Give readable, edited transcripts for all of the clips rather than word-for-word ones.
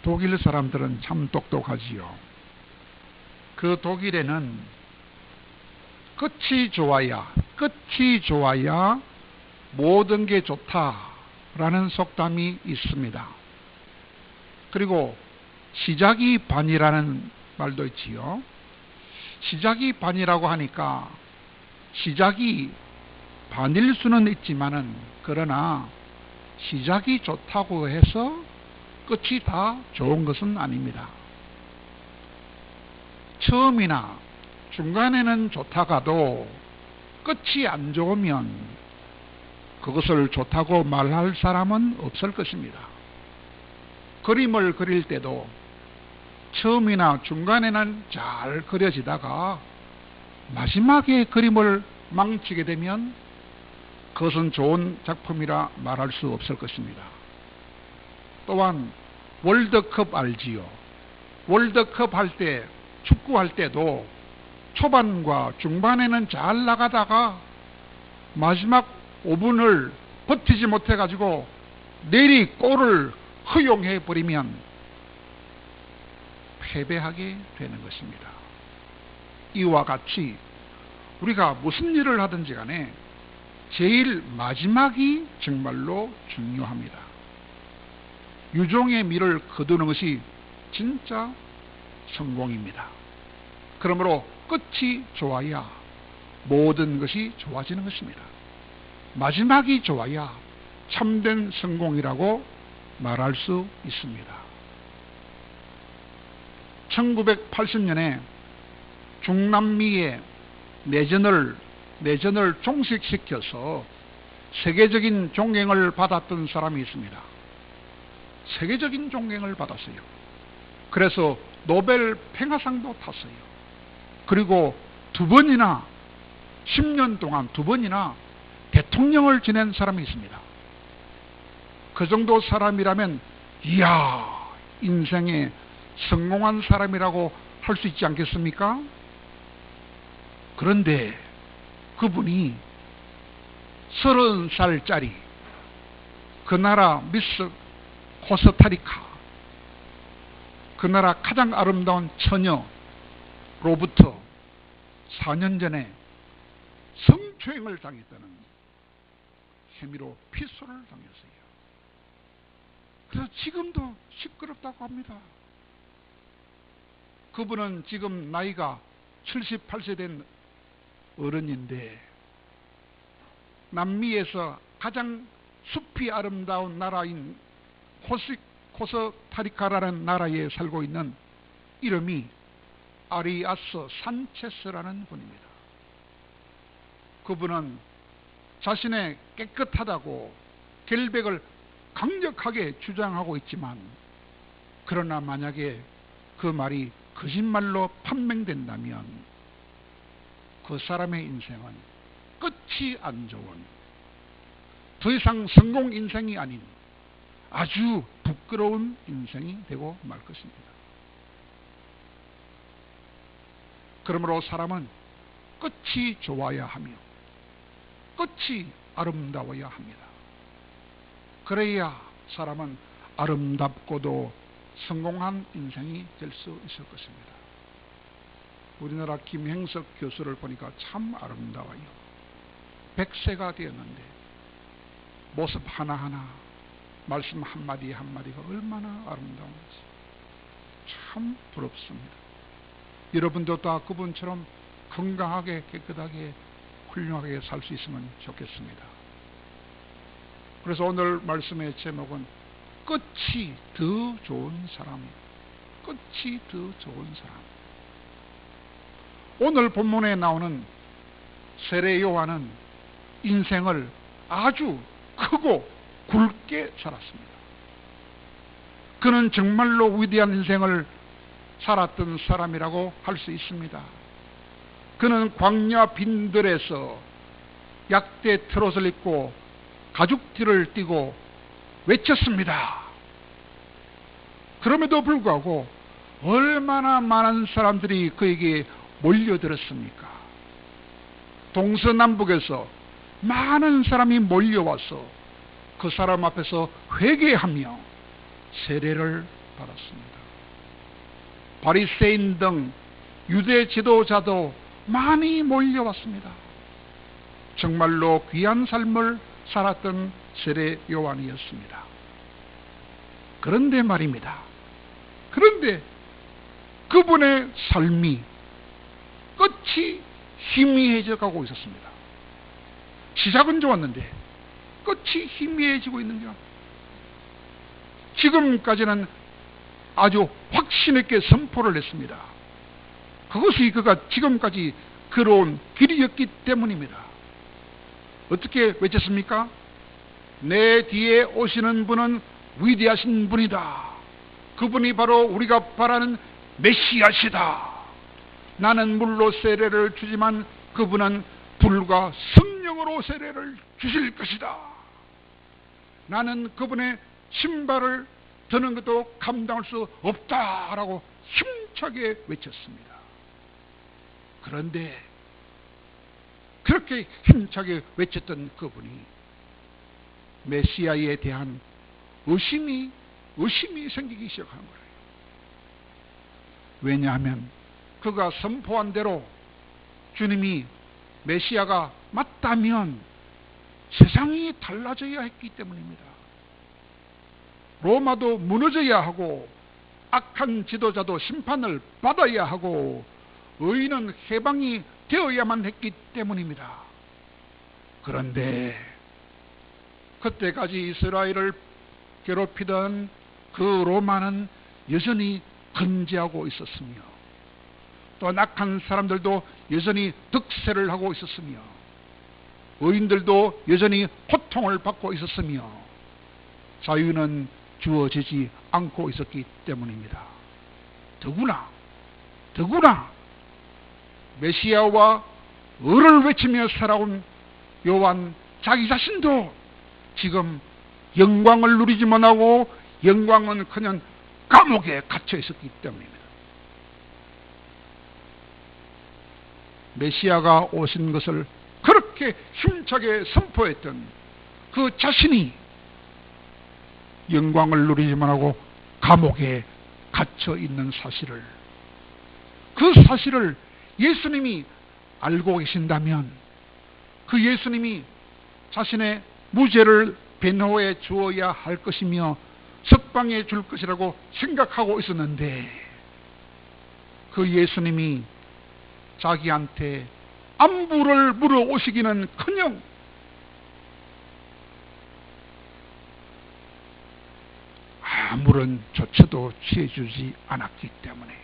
독일 사람들은 참 똑똑하지요. 그 독일에는 끝이 좋아야 모든 게 좋다라는 속담이 있습니다. 그리고 시작이 반이라는 말도 있지요. 시작이 반이라고 하니까 시작이 반일 수는 있지만은, 그러나 시작이 좋다고 해서 끝이 다 좋은 것은 아닙니다. 처음이나 중간에는 좋다가도 끝이 안 좋으면 그것을 좋다고 말할 사람은 없을 것입니다. 그림을 그릴 때도 처음이나 중간에는 잘 그려지다가 마지막에 그림을 망치게 되면 그것은 좋은 작품이라 말할 수 없을 것입니다. 또한 월드컵 알지요? 월드컵 할 때, 축구할 때도 초반과 중반에는 잘 나가다가 마지막 5분을 버티지 못해가지고 내리 골을 허용해버리면 패배하게 되는 것입니다. 이와 같이 우리가 무슨 일을 하든지 간에 제일 마지막이 정말로 중요합니다. 유종의 미를 거두는 것이 진짜 성공입니다. 그러므로 끝이 좋아야 모든 것이 좋아지는 것입니다. 마지막이 좋아야 참된 성공이라고 말할 수 있습니다. 1980년에 중남미에 내전을 종식시켜서 세계적인 존경을 받았던 사람이 있습니다. 세계적인 존경을 받았어요. 그래서 노벨 평화상도 탔어요. 그리고 10년 동안 2번이나 대통령을 지낸 사람이 있습니다. 그 정도 사람이라면 이야, 인생에 성공한 사람이라고 할 수 있지 않겠습니까? 그런데 그분이 30살짜리 그 나라 미스 코스타리카, 그 나라 가장 아름다운 처녀로부터 4년 전에 성추행을 당했다는 혐의로 피소를 당했어요. 그래서 지금도 시끄럽다고 합니다. 그분은 지금 나이가 78세 된 어른인데, 남미에서 가장 숲이 아름다운 나라인 코스타리카라는 나라에 살고 있는 이름이 아리아스 산체스라는 분입니다. 그분은 자신의 깨끗하다고 결백을 강력하게 주장하고 있지만, 그러나 만약에 그 말이 거짓말로 판명된다면 그 사람의 인생은 끝이 안 좋은, 더 이상 성공 인생이 아닌 아주 부끄러운 인생이 되고 말 것입니다. 그러므로 사람은 끝이 좋아야 하며 끝이 아름다워야 합니다. 그래야 사람은 아름답고도 성공한 인생이 될 수 있을 것입니다. 우리나라 김행석 교수를 보니까 참 아름다워요. 100세가 되었는데 모습 하나하나, 말씀 한마디 한마디가 얼마나 아름다운지 참 부럽습니다. 여러분도 다 그분처럼 건강하게 깨끗하게 훌륭하게 살 수 있으면 좋겠습니다. 그래서 오늘 말씀의 제목은 끝이 더 좋은 사람, 끝이 더 좋은 사람. 오늘 본문에 나오는 세례 요한은 인생을 아주 크고 굵게 살았습니다. 그는 정말로 위대한 인생을 살았던 사람이라고 할 수 있습니다. 그는 광야 빈들에서 약대 트롯을 입고 가죽띠를 띠고 외쳤습니다. 그럼에도 불구하고 얼마나 많은 사람들이 그에게 몰려들었습니까? 동서남북에서 많은 사람이 몰려와서 그 사람 앞에서 회개하며 세례를 받았습니다. 바리새인 등 유대 지도자도 많이 몰려왔습니다. 정말로 귀한 삶을 살았던 세례 요한이었습니다. 그런데 말입니다. 그런데 그분의 삶이 끝이 희미해져 가고 있었습니다. 시작은 좋았는데 끝이 희미해지고 있는 게 지금까지는 아주 확신 있게 선포를 했습니다. 그것이 그가 지금까지 걸어온 길이었기 때문입니다. 어떻게 외쳤습니까? 내 뒤에 오시는 분은 위대하신 분이다. 그분이 바로 우리가 바라는 메시아시다. 나는 물로 세례를 주지만 그분은 불과 성령으로 세례를 주실 것이다. 나는 그분의 신발을 드는 것도 감당할 수 없다라고 힘차게 외쳤습니다. 그런데 그렇게 힘차게 외쳤던 그분이 메시아에 대한 의심이 생기기 시작한 거예요. 왜냐하면 그가 선포한 대로 주님이 메시아가 맞다면 세상이 달라져야 했기 때문입니다. 로마도 무너져야 하고 악한 지도자도 심판을 받아야 하고 의인은 해방이 되어야만 했기 때문입니다. 그런데 그때까지 이스라엘을 괴롭히던 그 로마는 여전히 건재하고 있었으며 또 악한 사람들도 여전히 득세를 하고 있었으며 의인들도 여전히 고통을 받고 있었으며 자유는 주어지지 않고 있었기 때문입니다. 더구나 메시아와 의를 외치며 살아온 요한 자기 자신도 지금 영광을 누리지 못하고 영광은 그냥 감옥에 갇혀 있었기 때문입니다. 메시아가 오신 것을 그렇게 힘차게 선포했던 그 자신이 영광을 누리지 못하고 감옥에 갇혀 있는 사실을, 그 사실을 예수님이 알고 계신다면 그 예수님이 자신의 무죄를 변호해 주어야 할 것이며 석방해 줄 것이라고 생각하고 있었는데 그 예수님이 자기한테 안부를 물어오시기는커녕 아무런 조처도 취해주지 않았기 때문에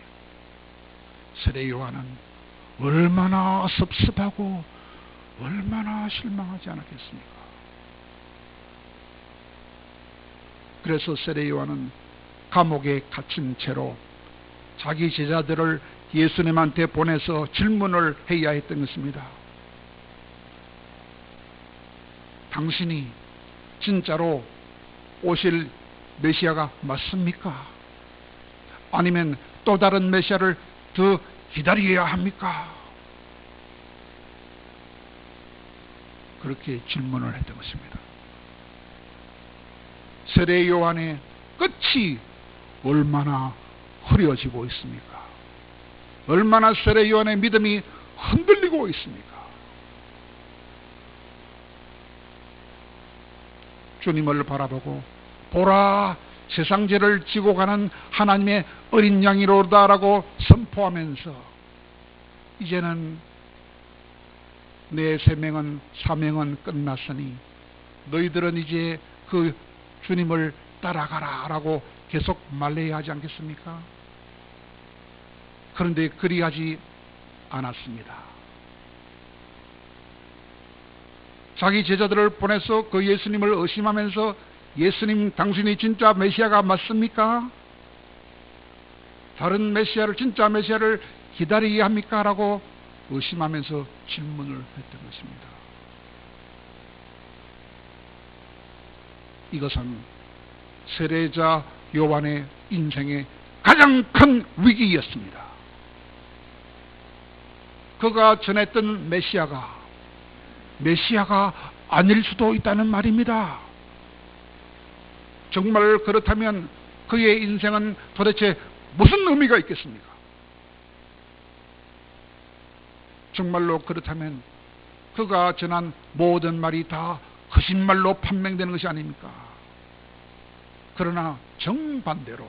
세례 요한은 얼마나 섭섭하고 얼마나 실망하지 않았겠습니까? 그래서 세례 요한은 감옥에 갇힌 채로 자기 제자들을 예수님한테 보내서 질문을 해야 했던 것입니다. 당신이 진짜로 오실 메시아가 맞습니까? 아니면 또 다른 메시아를 더 기다려야 합니까? 그렇게 질문을 했던 것입니다. 세례 요한의 끝이 얼마나 흐려지고 있습니까? 얼마나 세례 요한의 믿음이 흔들리고 있습니까? 주님을 바라보고 보라 세상 죄를 지고 가는 하나님의 어린 양이로다라고 선포하면서 이제는 내 사명은 끝났으니 너희들은 이제 그 주님을 따라가라 라고 계속 말해야 하지 않겠습니까? 그런데 그리하지 않았습니다. 자기 제자들을 보내서 그 예수님을 의심하면서 예수님 당신이 진짜 메시아가 맞습니까? 다른 메시아를 진짜 메시아를 기다려야 합니까? 라고 의심하면서 질문을 했던 것입니다. 이것은 세례자 요한의 인생의 가장 큰 위기였습니다. 그가 전했던 메시아가 아닐 수도 있다는 말입니다. 정말 그렇다면 그의 인생은 도대체 무슨 의미가 있겠습니까? 정말로 그렇다면 그가 전한 모든 말이 다 거짓말로 판명되는 것이 아닙니까? 그러나 정반대로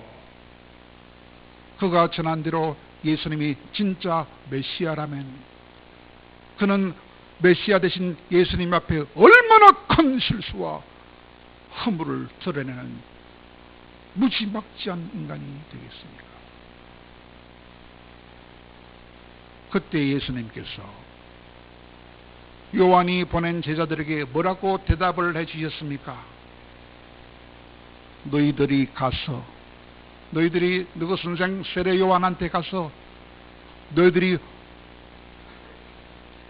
그가 전한 대로 예수님이 진짜 메시아라면 그는 메시아 되신 예수님 앞에 얼마나 큰 실수와 허물을 드러내는 무지막지한 인간이 되겠습니까? 그때 예수님께서 요한이 보낸 제자들에게 뭐라고 대답을 해주셨습니까? 너희들이 가서 너희들이 너희 선생 세례 요한한테 가서 너희들이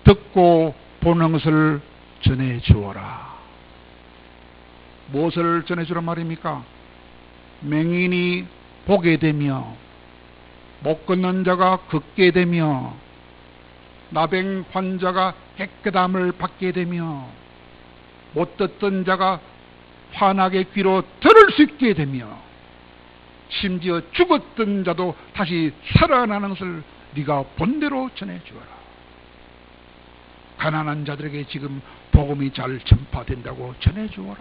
듣고 보는 것을 전해주어라. 무엇을 전해주란 말입니까? 맹인이 보게 되며 못 걷는 자가 걷게 되며 나병 환자가 깨끗함을 받게 되며 못 듣던 자가 환하게 귀로 들을 수 있게 되며 심지어 죽었던 자도 다시 살아나는 것을 네가 본대로 전해주어라. 가난한 자들에게 지금 복음이 잘 전파된다고 전해주어라.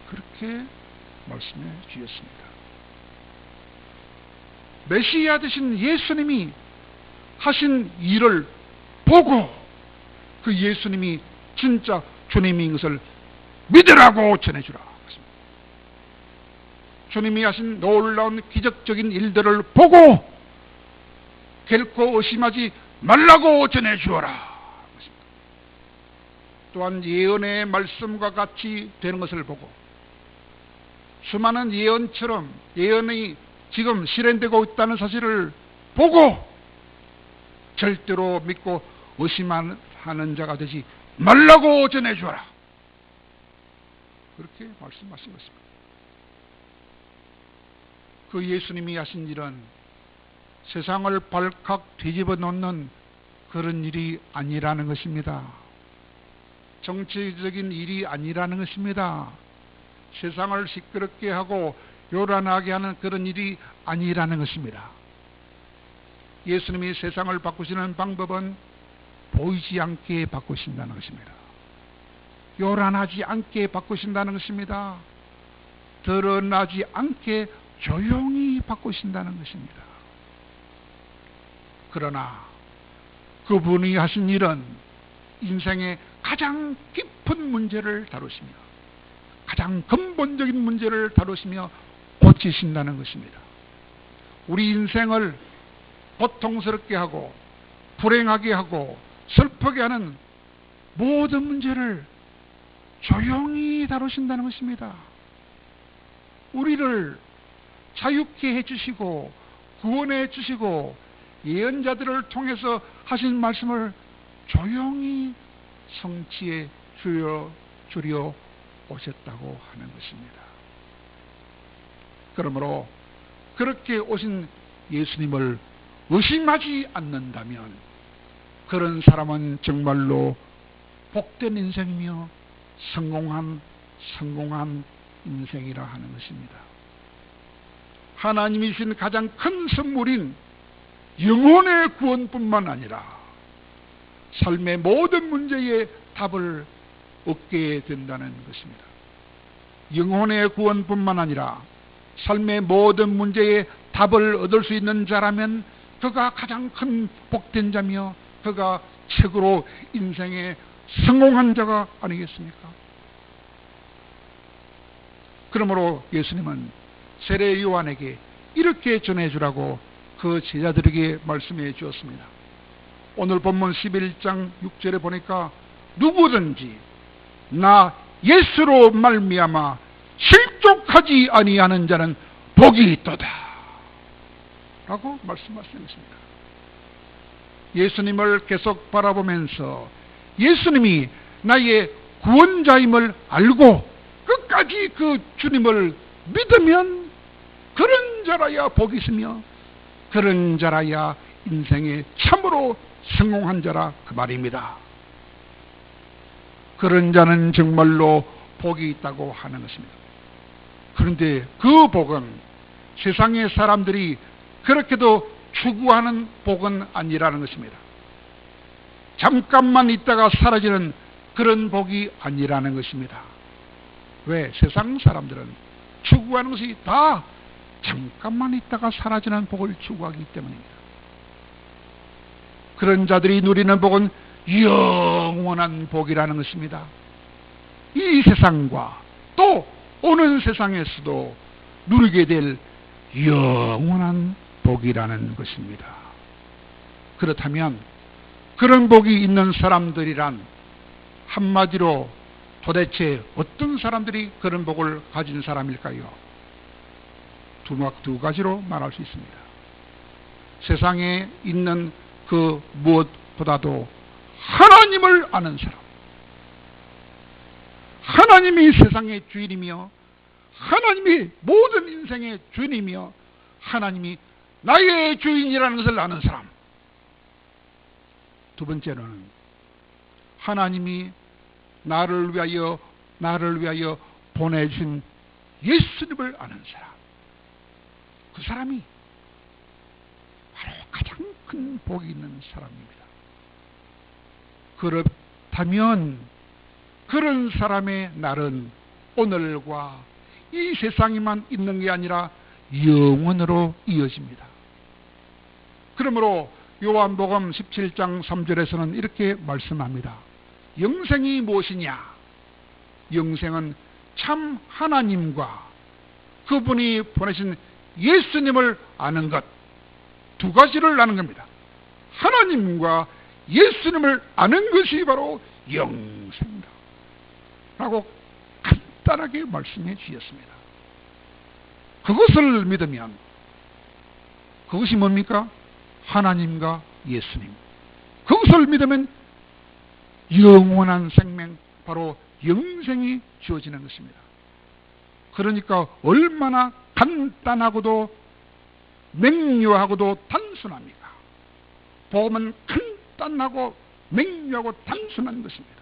그렇게 말씀해 주셨습니다. 메시아 되신 예수님이 하신 일을 보고 그 예수님이 진짜 주님인 것을 믿으라고 전해주라. 주님이 하신 놀라운 기적적인 일들을 보고 결코 의심하지 말라고 전해주어라. 또한 예언의 말씀과 같이 되는 것을 보고 수많은 예언처럼 예언이 지금 실현되고 있다는 사실을 보고 절대로 믿고 의심하는 자가 되지 말라고 전해주어라. 그렇게 말씀하신 것입니다. 그 예수님이 하신 일은 세상을 발칵 뒤집어 놓는 그런 일이 아니라는 것입니다. 정치적인 일이 아니라는 것입니다. 세상을 시끄럽게 하고 요란하게 하는 그런 일이 아니라는 것입니다. 예수님이 세상을 바꾸시는 방법은 보이지 않게 바꾸신다는 것입니다. 요란하지 않게 바꾸신다는 것입니다. 드러나지 않게 조용히 바꾸신다는 것입니다. 그러나 그분이 하신 일은 인생의 가장 깊은 문제를 다루시며 가장 근본적인 문제를 다루시며 고치신다는 것입니다. 우리 인생을 고통스럽게 하고 불행하게 하고 슬프게 하는 모든 문제를 조용히 다루신다는 것입니다. 우리를 자유케 해주시고 구원해 주시고 예언자들을 통해서 하신 말씀을 조용히 성취해 주려 오셨다고 하는 것입니다. 그러므로 그렇게 오신 예수님을 의심하지 않는다면 그런 사람은 정말로 복된 인생이며 성공한 인생이라 하는 것입니다. 하나님이 주신 가장 큰 선물인 영혼의 구원뿐만 아니라 삶의 모든 문제에 답을 얻게 된다는 것입니다. 영혼의 구원뿐만 아니라 삶의 모든 문제에 답을 얻을 수 있는 자라면 그가 가장 큰 복된 자며 그가 최고로 인생에 성공한 자가 아니겠습니까? 그러므로 예수님은 세례 요한에게 이렇게 전해주라고 그 제자들에게 말씀해 주었습니다. 오늘 본문 11장 6절에 보니까 누구든지 나 예수로 말미암아 실족하지 아니하는 자는 복이 있도다 라고 말씀하셨습니다. 예수님을 계속 바라보면서 예수님이 나의 구원자임을 알고 끝까지 그 주님을 믿으면 그런 자라야 복이 있으며 그런 자라야 인생에 참으로 성공한 자라 그 말입니다. 그런 자는 정말로 복이 있다고 하는 것입니다. 그런데 그 복은 세상의 사람들이 그렇게도 추구하는 복은 아니라는 것입니다. 잠깐만 있다가 사라지는 그런 복이 아니라는 것입니다. 왜? 세상 사람들은 추구하는 것이 다 잠깐만 있다가 사라지는 복을 추구하기 때문입니다. 그런 자들이 누리는 복은 영원한 복이라는 것입니다. 이 세상과 또 오는 세상에서도 누리게 될 영원한 복이라는 것입니다. 그렇다면 그런 복이 있는 사람들이란 한마디로 도대체 어떤 사람들이 그런 복을 가진 사람일까요? 두 가지로 말할 수 있습니다. 세상에 있는 그 무엇보다도 하나님을 아는 사람, 하나님이 세상의 주인이며 하나님이 모든 인생의 주인이며 하나님이 나의 주인이라는 것을 아는 사람. 두 번째로는 하나님이 나를 위하여 보내주신 예수님을 아는 사람. 그 사람이 바로 가장 큰 복이 있는 사람입니다. 그렇다면 그런 사람의 날은 오늘과 이 세상에만 있는 게 아니라 영원으로 이어집니다. 그러므로 요한복음 17장 3절에서는 이렇게 말씀합니다. 영생이 무엇이냐? 영생은 참 하나님과 그분이 보내신 예수님을 아는 것, 두 가지를 아는 겁니다. 하나님과 예수님을 아는 것이 바로 영생이다 라고 간단하게 말씀해 주셨습니다. 그것을 믿으면 그것이 뭡니까? 하나님과 예수님. 그것을 믿으면 영원한 생명, 바로 영생이 주어지는 것입니다. 그러니까 얼마나 간단하고도 명료하고도 단순합니까? 복음은 간단하고 명료하고 단순한 것입니다.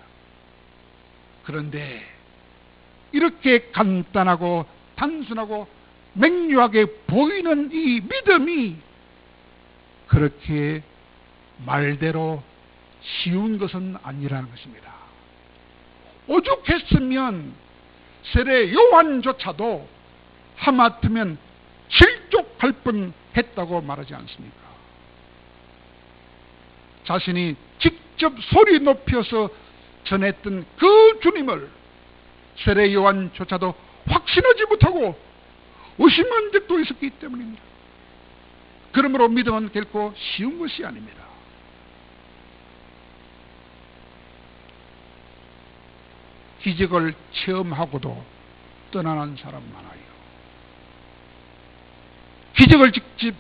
그런데 이렇게 간단하고 단순하고 명료하게 보이는 이 믿음이 그렇게 말대로 쉬운 것은 아니라는 것입니다. 오죽했으면 세례 요한조차도 하마터면 실족할 뻔했다고 말하지 않습니까? 자신이 직접 소리 높여서 전했던 그 주님을 세례 요한조차도 확신하지 못하고 의심한 적도 있었기 때문입니다. 그러므로 믿음은 결코 쉬운 것이 아닙니다. 기적을 체험하고도 떠나는 사람 많아요. 기적을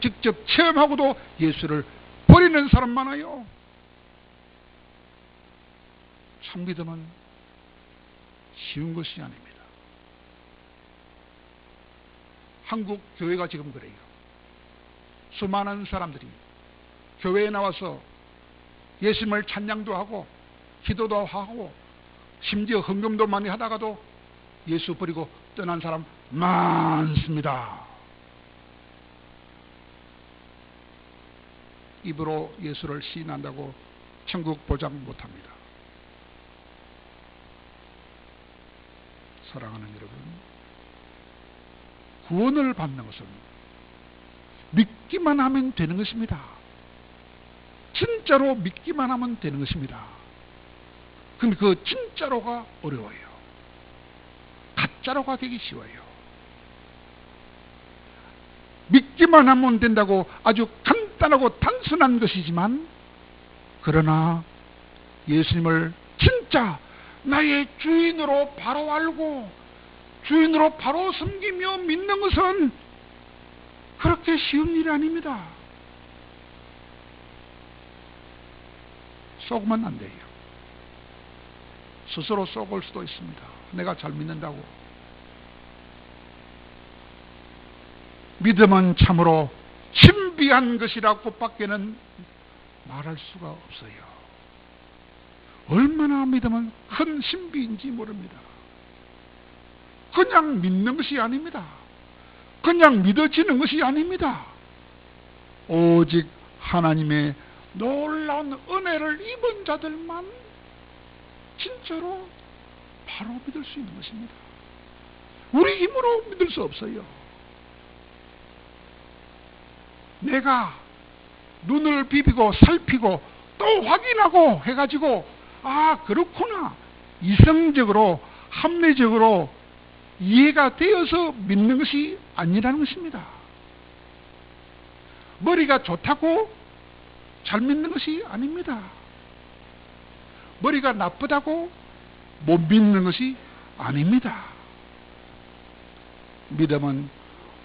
직접 체험하고도 예수를 버리는 사람 많아요. 참 믿음은 쉬운 것이 아닙니다. 한국 교회가 지금 그래요. 수많은 사람들이 교회에 나와서 예수님을 찬양도 하고 기도도 하고 심지어 헌금도 많이 하다가도 예수 버리고 떠난 사람 많습니다. 입으로 예수를 시인한다고 천국 보장 못합니다. 사랑하는 여러분, 구원을 받는 것은 믿기만 하면 되는 것입니다. 진짜로 믿기만 하면 되는 것입니다. 그런데 그 진짜로가 어려워요. 가짜로가 되기 쉬워요. 믿기만 하면 된다고 아주 간단하고 단순한 것이지만, 그러나 예수님을 진짜 나의 주인으로 바로 알고 주인으로 바로 섬기며 믿는 것은 그렇게 쉬운 일이 아닙니다. 속으면 안 돼요. 스스로 속을 수도 있습니다. 내가 잘 믿는다고. 믿음은 참으로 신비한 것이라고 밖에는 말할 수가 없어요. 얼마나 믿음은 큰 신비인지 모릅니다. 그냥 믿는 것이 아닙니다. 그냥 믿어지는 것이 아닙니다. 오직 하나님의 놀라운 은혜를 입은 자들만 진짜로 바로 믿을 수 있는 것입니다. 우리 힘으로 믿을 수 없어요. 내가 눈을 비비고 살피고 또 확인하고 해가지고 아 그렇구나 이성적으로 합리적으로 이해가 되어서 믿는 것이 아니라는 것입니다. 머리가 좋다고 잘 믿는 것이 아닙니다. 머리가 나쁘다고 못 믿는 것이 아닙니다. 믿음은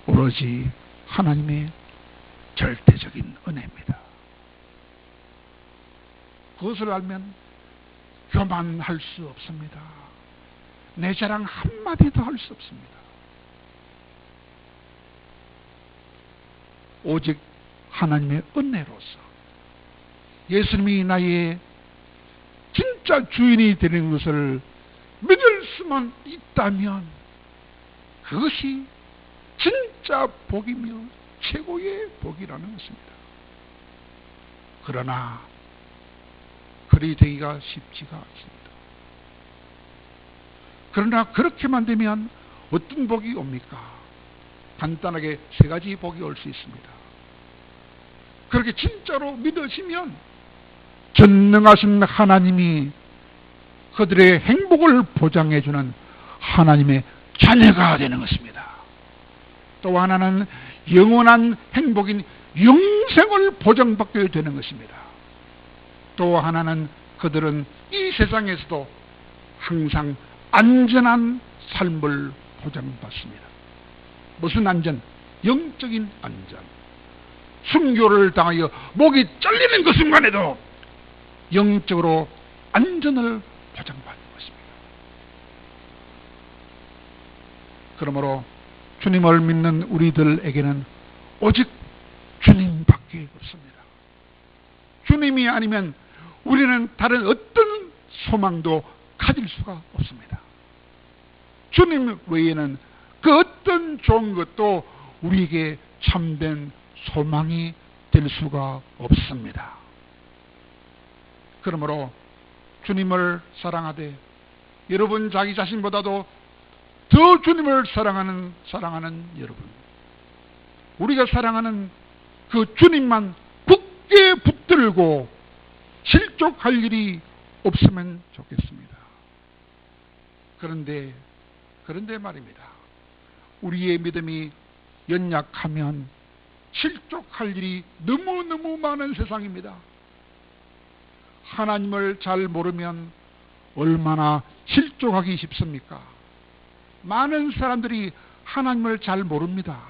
오로지 하나님의 절대적인 은혜입니다. 그것을 알면 교만할 수 없습니다. 내 자랑 한마디도 할 수 없습니다. 오직 하나님의 은혜로서 예수님이 나의 진짜 주인이 되는 것을 믿을 수만 있다면 그것이 진짜 복이며 최고의 복이라는 것입니다. 그러나 그리 되기가 쉽지가 않습니다. 그러나 그렇게만 되면 어떤 복이 옵니까? 간단하게 세 가지 복이 올 수 있습니다. 그렇게 진짜로 믿어지면 전능하신 하나님이 그들의 행복을 보장해주는 하나님의 자녀가 되는 것입니다. 또 하나는 영원한 행복인 영생을 보장받게 되는 것입니다. 또 하나는 그들은 이 세상에서도 항상 안전한 삶을 보장받습니다. 무슨 안전? 영적인 안전. 순교를 당하여 목이 잘리는 그 순간에도 영적으로 안전을 보장받는 것입니다. 그러므로 주님을 믿는 우리들에게는 오직 주님밖에 없습니다. 주님이 아니면 우리는 다른 어떤 소망도 가질 수가 없습니다. 주님 외에는 그 어떤 좋은 것도 우리에게 참된 소망이 될 수가 없습니다. 그러므로 주님을 사랑하되 여러분 자기 자신보다도 더 주님을 사랑하는 여러분, 우리가 사랑하는 그 주님만 굳게 붙들고 실족할 일이 없으면 좋겠습니다. 그런데 말입니다. 우리의 믿음이 연약하면 실족할 일이 너무너무 많은 세상입니다. 하나님을 잘 모르면 얼마나 실족하기 쉽습니까? 많은 사람들이 하나님을 잘 모릅니다.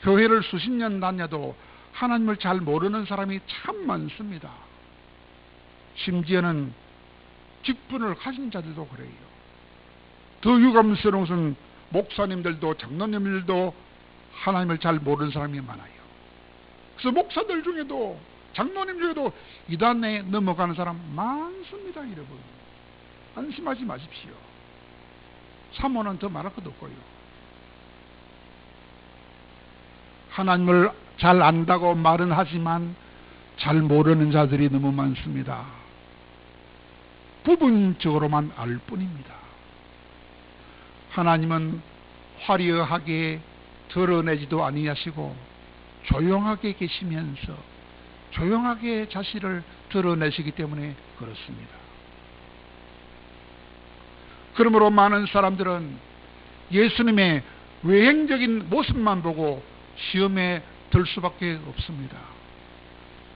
교회를 수십 년 다녀도 하나님을 잘 모르는 사람이 참 많습니다. 심지어는 직분을 가진 자들도 그래요. 더 유감스러운 것은 목사님들도 장로님들도 하나님을 잘 모르는 사람이 많아요. 그래서 목사들 중에도 장로님 중에도 이단에 넘어가는 사람 많습니다. 여러분 안심하지 마십시오. 사모는 더 말할 것도 없고요. 하나님을 잘 안다고 말은 하지만 잘 모르는 자들이 너무 많습니다. 부분적으로만 알 뿐입니다. 하나님은 화려하게 드러내지도 아니하시고 조용하게 계시면서 조용하게 자신을 드러내시기 때문에 그렇습니다. 그러므로 많은 사람들은 예수님의 외행적인 모습만 보고 시험에 들 수밖에 없습니다.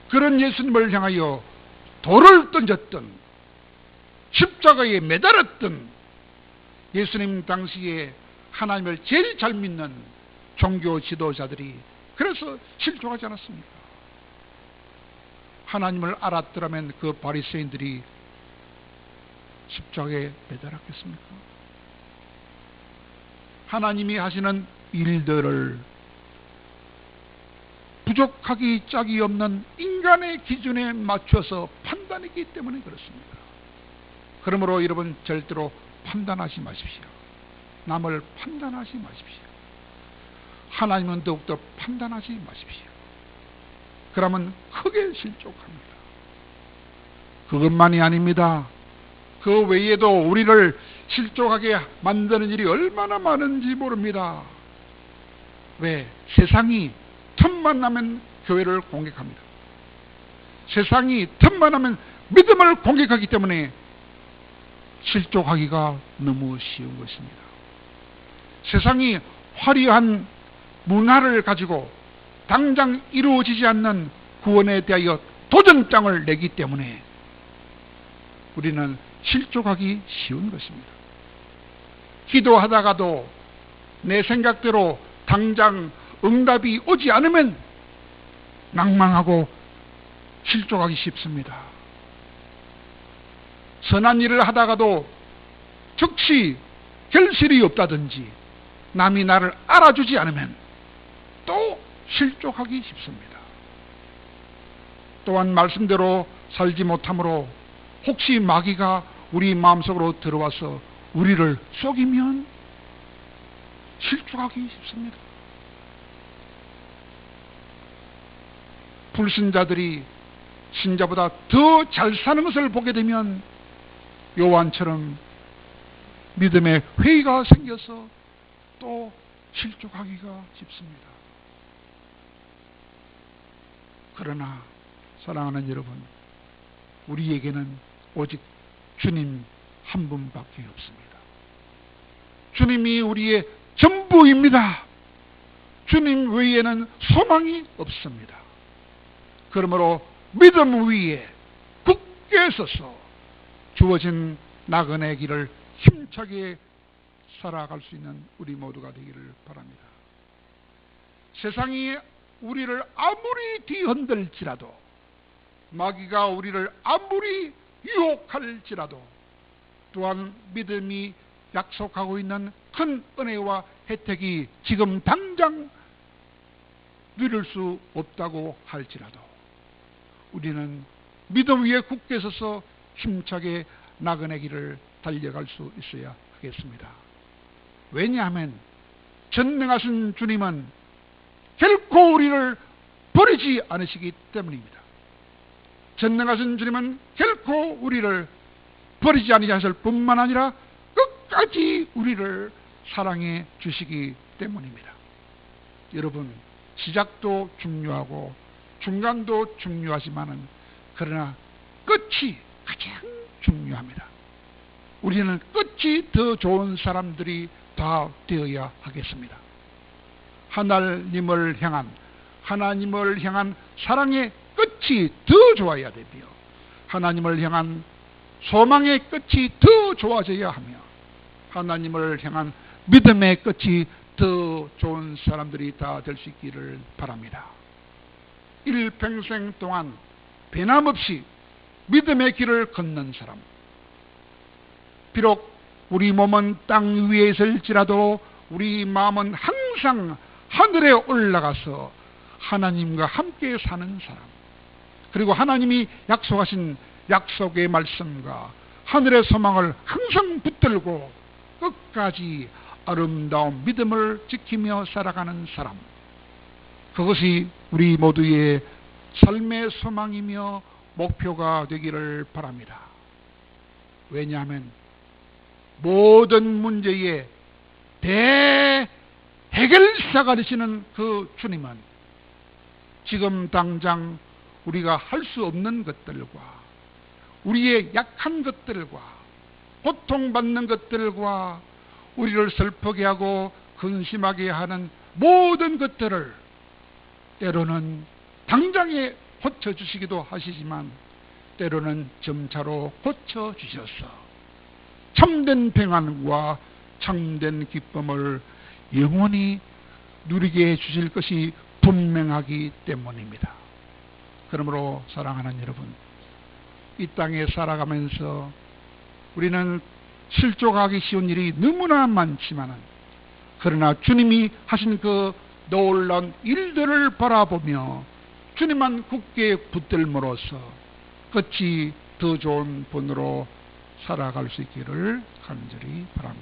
그런 예수님을 향하여 돌을 던졌던 십자가에 매달았던 예수님 당시에 하나님을 제일 잘 믿는 종교 지도자들이 그래서 실족하지 않았습니까? 하나님을 알았더라면 그 바리새인들이 십자가에 매달았겠습니까? 하나님이 하시는 일들을 부족하기 짝이 없는 인간의 기준에 맞춰서 판단했기 때문에 그렇습니다. 그러므로 여러분 절대로 판단하지 마십시오. 남을 판단하지 마십시오. 하나님은 더욱더 판단하지 마십시오. 그러면 크게 실족합니다. 그것만이 아닙니다. 그 외에도 우리를 실족하게 만드는 일이 얼마나 많은지 모릅니다. 왜? 세상이 틈만 나면 교회를 공격합니다. 세상이 틈만 나면 믿음을 공격하기 때문에 실족하기가 너무 쉬운 것입니다. 세상이 화려한 문화를 가지고 당장 이루어지지 않는 구원에 대하여 도전장을 내기 때문에 우리는 실족하기 쉬운 것입니다. 기도하다가도 내 생각대로 당장 응답이 오지 않으면 낭망하고 실족하기 쉽습니다. 선한 일을 하다가도 즉시 결실이 없다든지 남이 나를 알아주지 않으면 또 실족하기 쉽습니다. 또한 말씀대로 살지 못함으로 혹시 마귀가 우리 마음속으로 들어와서 우리를 속이면 실족하기 쉽습니다. 불신자들이 신자보다 더 잘 사는 것을 보게 되면 요한처럼 믿음의 회의가 생겨서 또 실족하기가 쉽습니다. 그러나 사랑하는 여러분, 우리에게는 오직 주님 한 분밖에 없습니다. 주님이 우리의 전부입니다. 주님 외에는 소망이 없습니다. 그러므로 믿음 위에 굳게 서서 주어진 나그네 길을 힘차게 살아갈 수 있는 우리 모두가 되기를 바랍니다. 세상이 우리를 아무리 뒤흔들지라도, 마귀가 우리를 아무리 유혹할지라도, 또한 믿음이 약속하고 있는 큰 은혜와 혜택이 지금 당장 누릴 수 없다고 할지라도 우리는 믿음 위에 굳게 서서 힘차게 나그네 길을 달려갈 수 있어야 하겠습니다. 왜냐하면 전능하신 주님은 결코 우리를 버리지 않으시기 때문입니다. 전능하신 주님은 결코 우리를 버리지 아니하실 뿐만 아니라 끝까지 우리를 사랑해 주시기 때문입니다. 여러분, 시작도 중요하고 중간도 중요하지만은 그러나 끝이 가장 중요합니다. 우리는 끝이 더 좋은 사람들이 다 되어야 하겠습니다. 하나님을 향한 사랑의 끝이 더 좋아야 되며, 하나님을 향한 소망의 끝이 더 좋아져야 하며, 하나님을 향한 믿음의 끝이 더 좋은 사람들이 다 될 수 있기를 바랍니다. 일평생 동안 변함없이 믿음의 길을 걷는 사람, 비록 우리 몸은 땅 위에 있을지라도 우리 마음은 항상 하늘에 올라가서 하나님과 함께 사는 사람, 그리고 하나님이 약속하신 약속의 말씀과 하늘의 소망을 항상 붙들고 끝까지 아름다운 믿음을 지키며 살아가는 사람, 그것이 우리 모두의 삶의 소망이며 목표가 되기를 바랍니다. 왜냐하면 모든 문제의 대해결사가 되시는 그 주님은 지금 당장 우리가 할 수 없는 것들과 우리의 약한 것들과 고통받는 것들과 우리를 슬프게 하고 근심하게 하는 모든 것들을 때로는 당장에 고쳐주시기도 하시지만 때로는 점차로 고쳐주셔서 참된 평안과 참된 기쁨을 영원히 누리게 해주실 것이 분명하기 때문입니다. 그러므로 사랑하는 여러분, 이 땅에 살아가면서 우리는 실족하기 쉬운 일이 너무나 많지만, 그러나 주님이 하신 그 놀라운 일들을 바라보며 주님만 굳게 붙들므로써 끝이 더 좋은 분으로 살아갈 수 있기를 간절히 바랍니다.